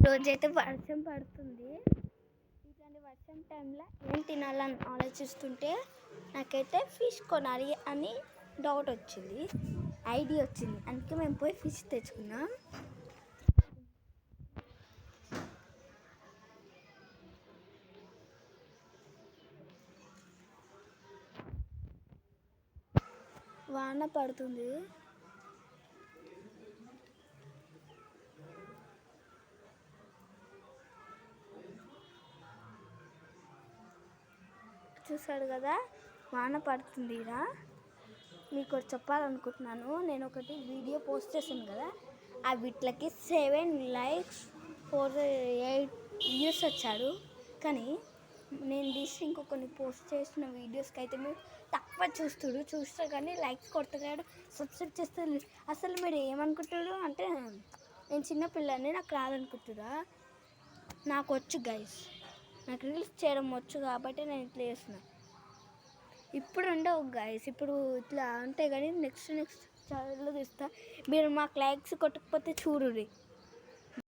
రోజైతే వర్షం పడుతుంది. ఇట్లాంటి వర్షం టైంలో ఏం తినాలని ఆలోచిస్తుంటే నాకైతే ఫిష్ కొనాలి అని డౌట్ వచ్చింది, ఐడియా వచ్చింది. అందుకే మేము పోయి ఫిష్ తెచ్చుకున్నాం. వాన పడుతుంది. చూసాడు కదా, వాన పడుతుంది. ఇలా మీకు చెప్పాలనుకుంటున్నాను. నేను ఒకటి వీడియో పోస్ట్ చేశాను కదా, ఆ వీటికి 7 likes 8 views వచ్చాడు. కానీ నేను తీసి ఇంకొకరిని పోస్ట్ చేసిన వీడియోస్కి అయితే మీరు తక్కువ చూస్తే కానీ లైక్స్ కొట్టలేడు, సబ్స్క్రైబ్ చేస్తారు. అసలు మీరు ఏమనుకుంటారు అంటే నేను చిన్నపిల్లని నాకు రాదనుకుంటురా. నాకు వచ్చు గైస్, నాకు రీల్స్ చేయడం వచ్చు కాబట్టి నేను ఇట్లా చేస్తున్నా. ఇప్పుడు ఉండవు గైస్, ఇప్పుడు ఇట్లా ఉంటాయి కానీ నెక్స్ట్ ఛానల్లో తీస్తా. మీరు మాకు లైక్స్ కొట్టకపోతే చూడుర్రి.